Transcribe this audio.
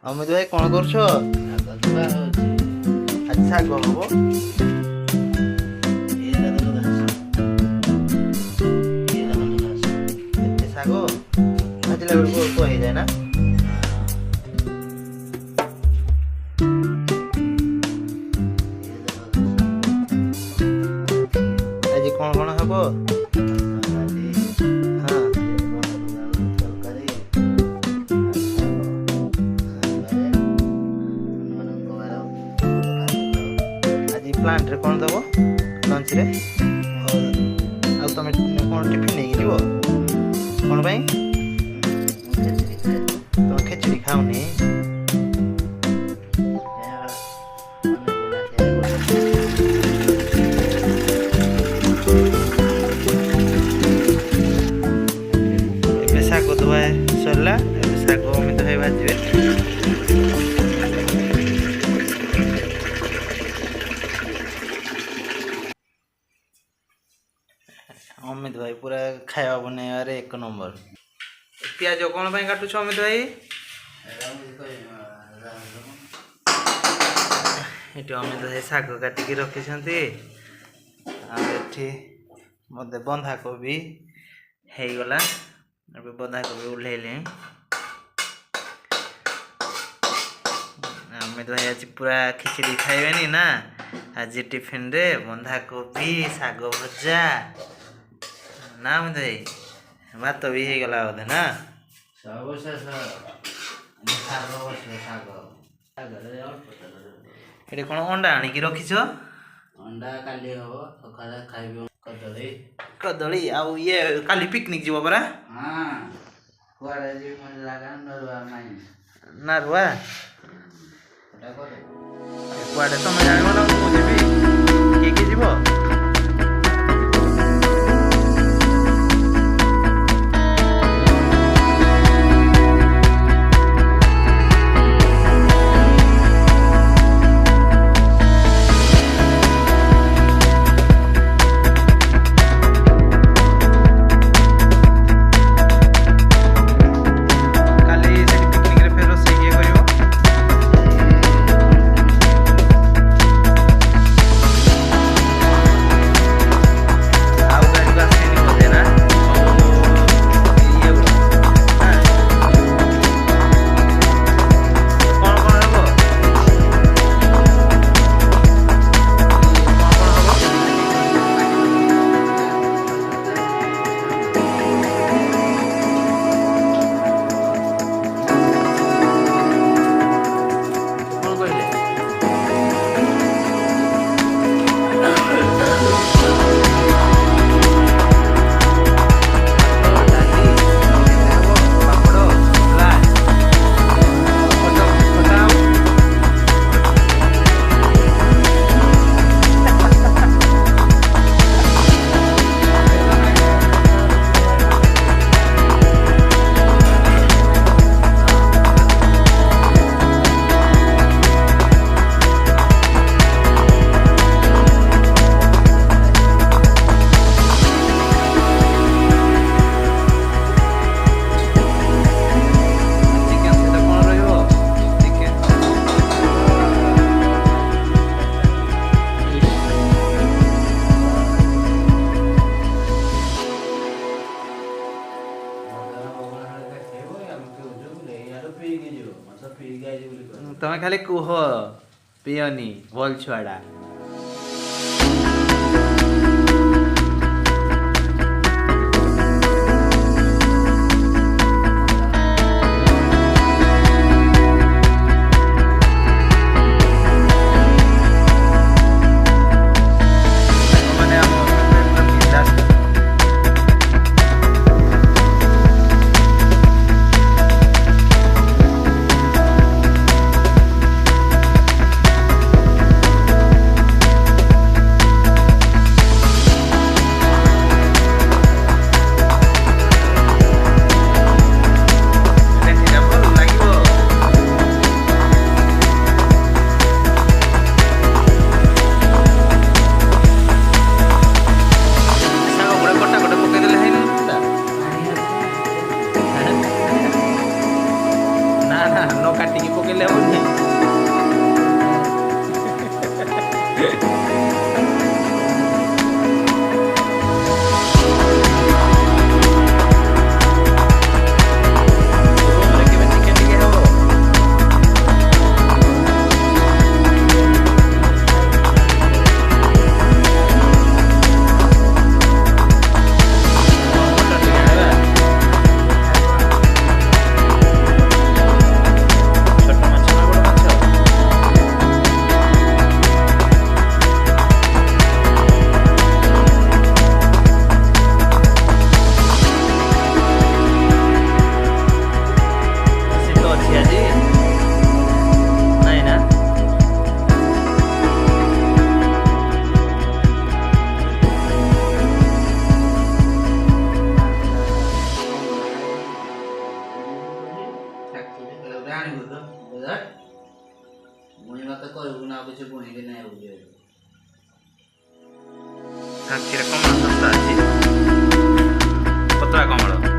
ଅମିତ ଭାଇ କଣ କରୁଛ? ଆଜି ଶାଗ ହବ। ଏତେ ଶାଗ ଭାଜିଲା ବେଳକୁ ଅଳ୍ପ ହେଇଯାଏ ନା? ଆଜି କଣ କଣ ହବ? ହଁ ଆଜି ପ୍ଲାଣ୍ଟରେ କଣ ଦବ ଲଞ୍ଚରେ? ଆଉ ତମେ କଣ ଟିଫିନ ନେଇକି ଯିବ? କଣ ପାଇଁ? ତମେ ଖେଚୁଡ଼ି ଖାଉନି? ଏବେ ଶାଗ ଧୁଆ ସରିଲା। ଏବେ ଶାଗ ଅମିତ ଭାଇ ଭାଜିବେ। ଅମିତ ଭାଇ ପୁରା ଖାଇବା ବନେଇବାରେ ଏକ ନମ୍ବର। ପିଆଜ କଣ ପାଇଁ କାଟୁଛ ଅମିତ ଭାଇ? ଏଠି ଅମିତ ଭାଇ ଶାଗ କାଟିକି ରଖିଛନ୍ତି। ଆଉ ଏଠି ମୋତେ ବନ୍ଧାକୋବି ହେଇଗଲା। ଏବେ ବନ୍ଧାକୋବି ଓହ୍ଲେଇଲି। ଅମିତ ଭାଇ ଆଜି ପୁରା ଖିଚଡ଼ି ଖାଇବେନି ନା। ଆଜି ଟିଫିନରେ ବନ୍ଧାକୋବି ଶାଗ ଭଜା ନା ଅମିତ ଭାଇ? ଭାତ ବି ହେଇଗଲା ବୋଧେ ନା? ଏଠି କଣ ଅଣ୍ଡା ଆଣିକି ରଖିଛ? ଅଣ୍ଡା କାଲି ହବ, ସକାଳେ ଖାଇବ କଦଳୀ। କଦଳୀ ଆଉ ଇଏ କାଲି ପିକନିକ ଯିବ ପରା? ହଁ, କୁଆଡ଼େ ଯିବି ମୋତେ ଜାଗା ନରୁଆ ନାହିଁ। ନାରୁଆ? ସେଟା କରେ। କୁଆଡ଼େ ତମେ ଜାଣିବ ନା ମୁଁ ଯିବି? କିଏ କିଏ ଯିବ? କାଲି ସେଠି ପିକନିକରେ ଫେର ରୋଷେଇ କିଏ କରିବ? ଆଉ ଗାଡ଼ିକୁ ଆସିନି ବୋଧେ ନା? ଇଏ ଗୁଡ଼ା। ହଁ। କଣ କଣ ହବ? କଣ କଣ ହବ? କଣ କହିଲେ? ଭାତ, ଡାଲି, ଆଉ କେତେ ହବ? ପାମ୍ପଡ଼, ସାଲାଡ୍, ଖଟା ଆଉ ଚିକେନ୍ ସହିତ କଣ ରହିବ? ଚିକେନ୍ ତମେ ଖାଲି କୁହ, ପିଅନି ଭଲ ଛୁଆଟା। ମାନେ ଆମ ପୁରା ବିନ୍ଦାସ। ଆଉ କାଟିକି ପକେଇଲେ ହବନି। ରୁମରେ କେବେ ଚିକେନ ଟିକେ ହବ? ମଟନ ଟିକେ ଆଣିବା। ଛୋଟ ମାଛ ନା ବଡ଼ ମାଛ? ଶୀତ ଅଛି ଆଜି? ନାଇଁ ନା? ଆଣିବୁ ତ ବଜାର ମୁଇଁ ମତେ କହିବୁ ନା ଆଉ କିଛି ବୁଣିକି ନାଇଁ ବୁଝି ଠାକିରେ କମଳ ଶସ୍ତା ଅଛି। ପତଳା କମଳ।